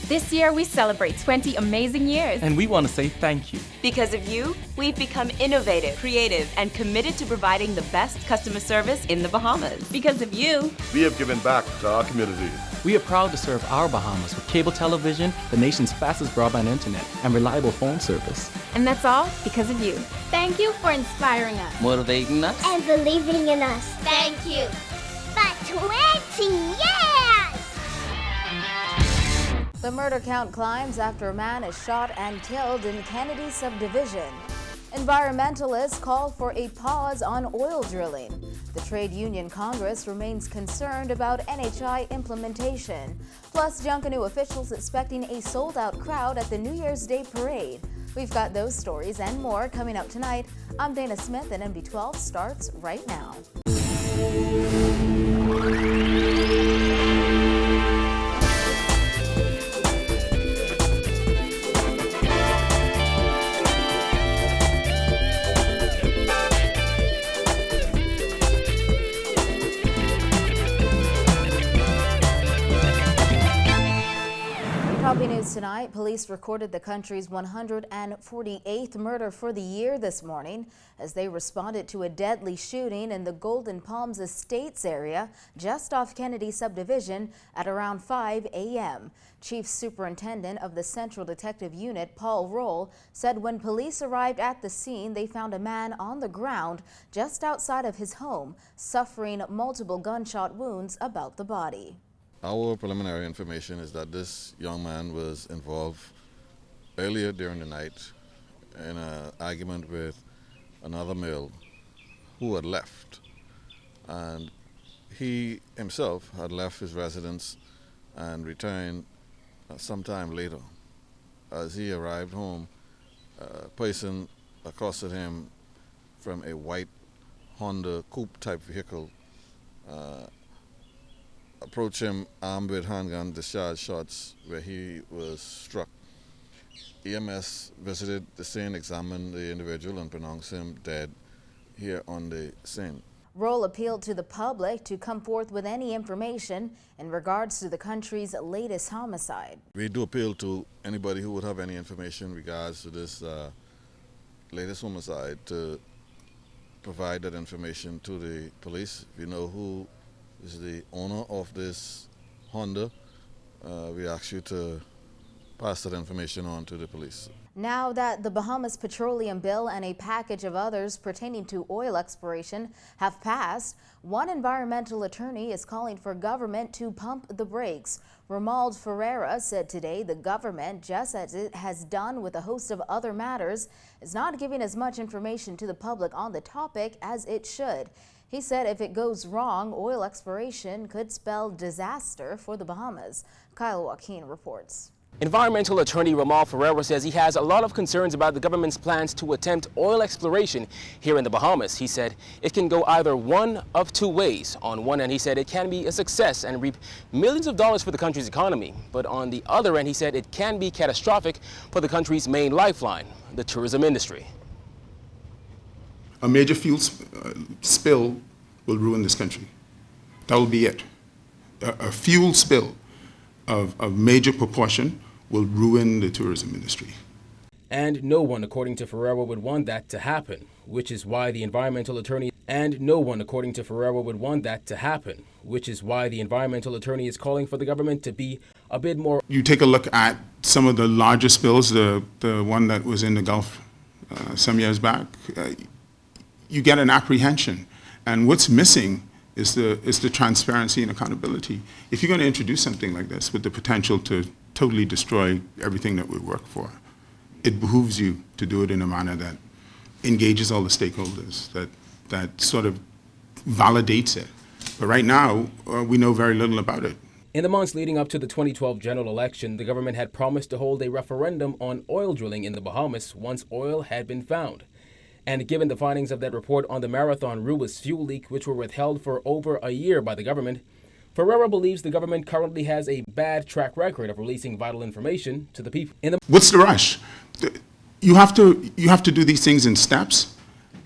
This year, we celebrate 20 amazing years. And we want to say thank you. Because of you, we've become innovative, creative, and committed to providing the best customer service in the Bahamas. Because of you, we have given back to our community. We are proud to serve our Bahamas with cable television, the nation's fastest broadband internet, and reliable phone service. And that's all because of you. Thank you for inspiring us, motivating us, and believing in us. Thank you. For 20 years! The murder count climbs after a man is shot and killed in Kennedy Subdivision. Environmentalists call for a pause on oil drilling. The Trade Union Congress remains concerned about NHI implementation. Plus, Junkanoo officials expecting a sold-out crowd at the New Year's Day parade. We've got those stories and more coming up tonight. I'm Dana Smith, and NB12 starts right now. Top news tonight, police recorded the country's 148th murder for the year this morning as they responded to a deadly shooting in the Golden Palms Estates area just off Kennedy Subdivision at around 5 a.m. Chief Superintendent of the Central Detective Unit, Paul Roll, said when police arrived at the scene, they found a man on the ground just outside of his home, suffering multiple gunshot wounds about the body. Our preliminary information is that this young man was involved earlier during the night in an argument with another male who had left. And he himself had left his residence and returned sometime later. As he arrived home, a person accosted him from a white Honda coupe type vehicle, approached him armed with handgun discharge shots where he was struck. EMS visited the scene, examined the individual and pronounced him dead here on the scene. Roll appealed to the public to come forth with any information in regards to the country's latest homicide. We do appeal to anybody who would have any information in regards to this latest homicide to provide that information to the police. If you know who is the owner of this Honda, we ask you to pass that information on to the police. Now that the Bahamas Petroleum Bill and a package of others pertaining to oil exploration have passed, one environmental attorney is calling for government to pump the brakes. Romuald Ferreira said today the government, just as it has done with a host of other matters, is not giving as much information to the public on the topic as it should. He said if it goes wrong, oil exploration could spell disaster for the Bahamas. Kyle Joaquin reports. Environmental attorney Romuald Ferreira says he has a lot of concerns about the government's plans to attempt oil exploration here in the Bahamas. He said it can go either one of two ways. On one end, he said it can be a success and reap millions of dollars for the country's economy. But on the other end, he said it can be catastrophic for the country's main lifeline, the tourism industry. A major fuel spill will ruin this country. That will be it. A fuel spill of major proportion will ruin the tourism industry. And no one, according to Ferreira, would want that to happen, which is why the environmental attorney is calling for the government to be a bit more. You take a look at some of the larger spills, the one that was in the Gulf some years back, you get an apprehension. And what's missing is the transparency and accountability. If you're going to introduce something like this with the potential to totally destroy everything that we work for, it behooves you to do it in a manner that engages all the stakeholders, that sort of validates it. But right now, we know very little about it. In the months leading up to the 2012 general election, the government had promised to hold a referendum on oil drilling in the Bahamas once oil had been found. And given the findings of that report on the Marathon Ruas fuel leak, which were withheld for over a year by the government, Ferreira believes the government currently has a bad track record of releasing vital information to the people. What's the rush? You have to do these things in steps,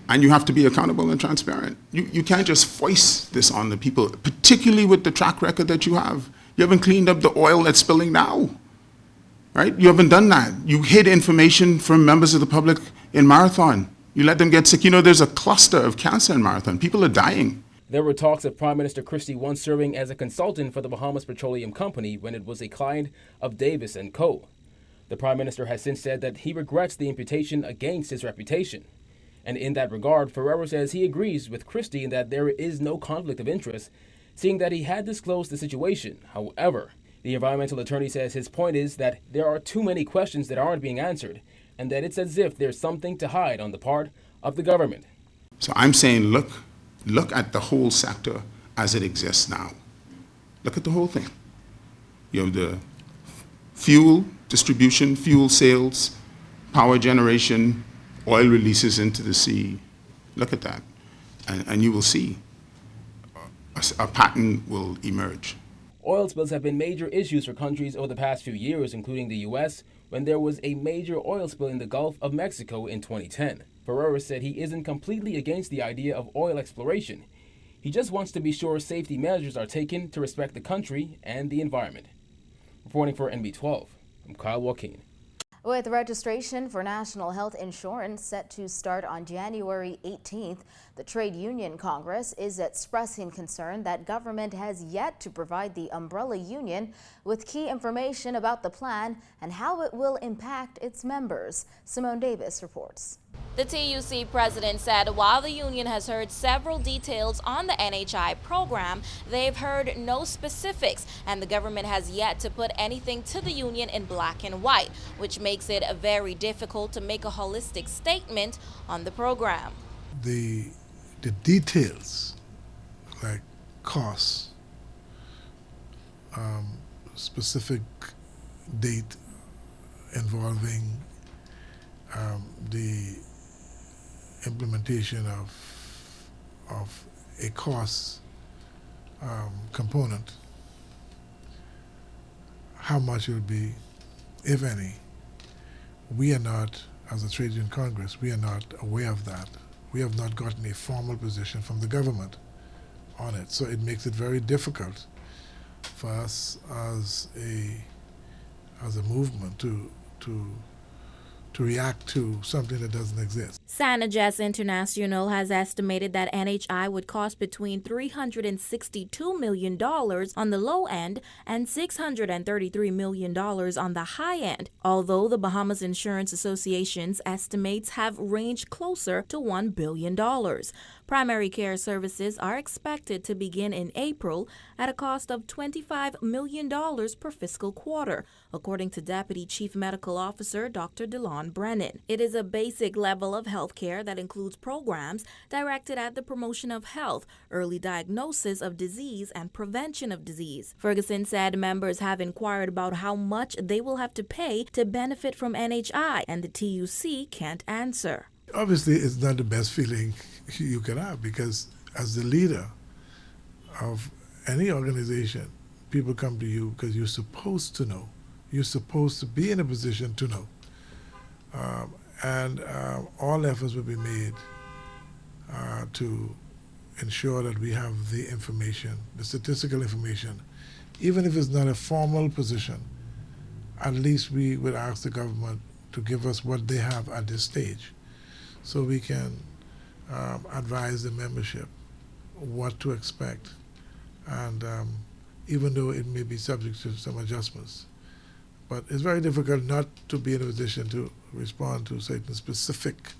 and you have to be accountable and transparent. You can't just foist this on the people, particularly with the track record that you have. You haven't cleaned up the oil that's spilling now. right? You haven't done that. You hid information from members of the public in Marathon. You let them get sick. You know, there's a cluster of cancer in Marathon. People are dying. There were talks of Prime Minister Christie once serving as a consultant for the Bahamas Petroleum Company when it was a client of Davis & Co. The Prime Minister has since said that he regrets the imputation against his reputation. And in that regard, Ferrero says he agrees with Christie in that there is no conflict of interest, seeing that he had disclosed the situation. However, the environmental attorney says his point is that there are too many questions that aren't being answered, and that it's as if there's something to hide on the part of the government. So I'm saying, look at the whole sector as it exists now. Look at the whole thing. You have the fuel distribution, fuel sales, power generation, oil releases into the sea. Look at that. And you will see a pattern will emerge. Oil spills have been major issues for countries over the past few years, including the U.S., when there was a major oil spill in the Gulf of Mexico in 2010. Ferrero said he isn't completely against the idea of oil exploration. He just wants to be sure safety measures are taken to respect the country and the environment. Reporting for NB12, I'm Kyle Joaquin. With registration for national health insurance set to start on January 18th, the Trade Union Congress is expressing concern that government has yet to provide the umbrella union with key information about the plan and how it will impact its members. Simone Davis reports. The TUC president said while the union has heard several details on the NHI program, they've heard no specifics, and the government has yet to put anything to the union in black and white, which makes it very difficult to make a holistic statement on the program. The details, like costs, specific date involving the implementation of a cost component, how much it will be, if any. We are not, as a Trade Union Congress, we are not aware of that. We have not gotten a formal position from the government on it. So it makes it very difficult for us as a movement to react to something that doesn't exist. Sanagest International has estimated that NHI would cost between $362 million on the low end and $633 million on the high end, although the Bahamas Insurance Association's estimates have ranged closer to $1 billion. Primary care services are expected to begin in April at a cost of $25 million per fiscal quarter, according to Deputy Chief Medical Officer Dr. DeLon Brennan. It is a basic level of health care that includes programs directed at the promotion of health, early diagnosis of disease, and prevention of disease. Ferguson said members have inquired about how much they will have to pay to benefit from NHI, and the TUC can't answer. Obviously, it's not the best feeling you can have, because as the leader of any organization, people come to you because you're supposed to know. You're supposed to be in a position to know. And all efforts will be made to ensure that we have the information, the statistical information. Even if it's not a formal position, at least we would ask the government to give us what they have at this stage, so we can advise the membership what to expect, and even though it may be subject to some adjustments. But it's very difficult not to be in a position to respond to certain specific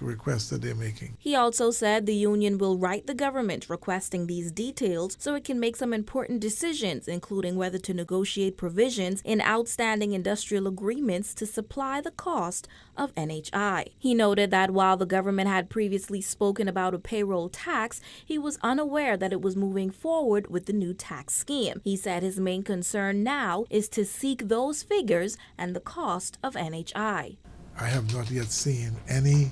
requests that they're making. He also said the union will write the government requesting these details so it can make some important decisions, including whether to negotiate provisions in outstanding industrial agreements to supply the cost of NHI. He noted that while the government had previously spoken about a payroll tax, he was unaware that it was moving forward with the new tax scheme. He said his main concern now is to seek those figures and the cost of NHI. I have not yet seen any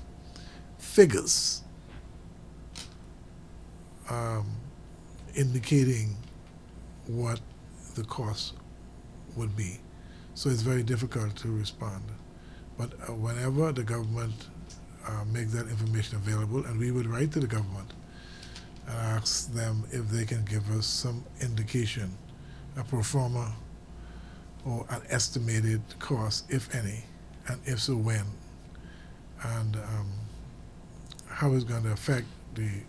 figures indicating what the cost would be. So it's very difficult to respond. But whenever the government makes that information available, and we would write to the government and ask them if they can give us some indication, a pro forma or an estimated cost, if any, and if so, when, and how it's going to affect the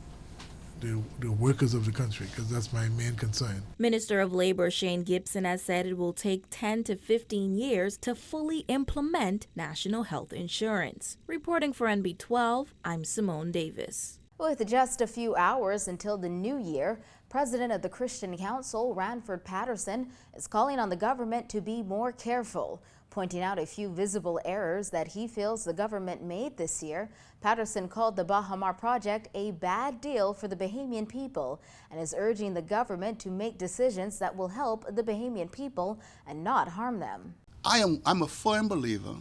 workers of the country, because that's my main concern. Minister of Labor Shane Gibson has said it will take 10 to 15 years to fully implement national health insurance. Reporting for NB12, I'm Simone Davis. With just a few hours until the new year, President of the Christian Council, Ranford Patterson, is calling on the government to be more careful, pointing out a few visible errors that he feels the government made this year. Patterson called the Bahamar project a bad deal for the Bahamian people and is urging the government to make decisions that will help the Bahamian people and not harm them. I'm a firm believer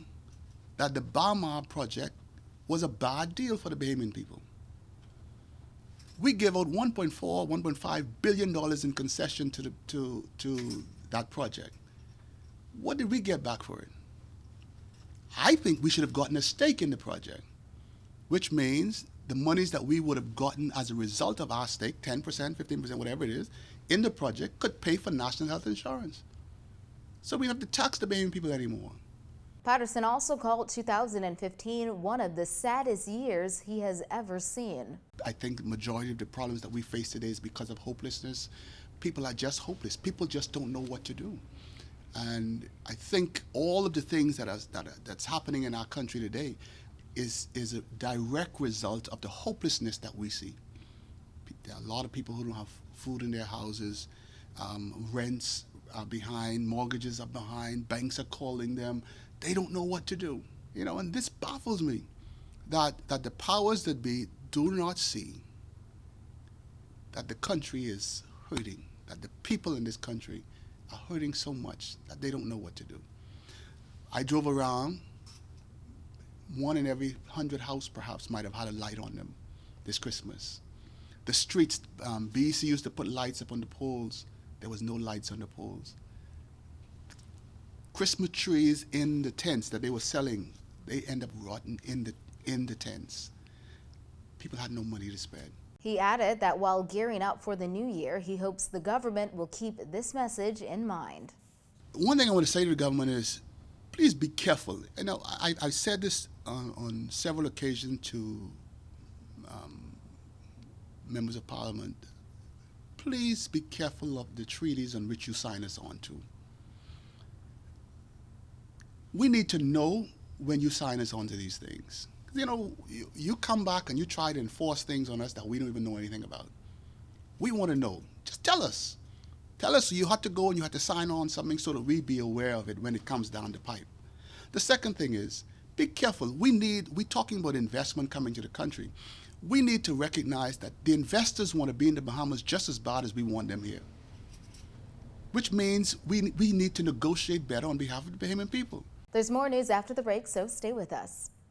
that the Bahamar project was a bad deal for the Bahamian people. We gave out $1.5 billion in concession to that project. What did we get back for it? I think we should have gotten a stake in the project, which means the monies that we would have gotten as a result of our stake, 10%, 15%, whatever it is, in the project could pay for national health insurance. So we don't have to tax the Bahamian people anymore. Patterson also called 2015 one of the saddest years he has ever seen. I think the majority of the problems that we face today is because of hopelessness. People are just hopeless. People just don't know what to do. And I think all of the things that's happening in our country today is a direct result of the hopelessness that we see. There are a lot of people who don't have food in their houses, rents are behind, mortgages are behind, banks are calling them. They don't know what to do, and this baffles me, that the powers that be do not see that the country is hurting, that the people in this country are hurting so much that they don't know what to do. I drove around, one in every 100 houses perhaps might have had a light on them this Christmas. The streets, BC used to put lights up on the poles. There was no lights on the poles. Christmas trees in the tents that they were selling, they end up rotting in the tents. People had no money to spend. He added that while gearing up for the new year, he hopes the government will keep this message in mind. One thing I want to say to the government is, please be careful. I've said this on several occasions to members of Parliament. Please be careful of the treaties on which you sign us on to. We need to know when you sign us onto these things. You come back and you try to enforce things on us that we don't even know anything about. We want to know. Just tell us. Tell us you have to go and you have to sign on something so that we be aware of it when it comes down the pipe. The second thing is, be careful. We're talking about investment coming to the country. We need to recognize that the investors want to be in the Bahamas just as bad as we want them here. Which means we need to negotiate better on behalf of the Bahamian people. There's more news after the break, so stay with us.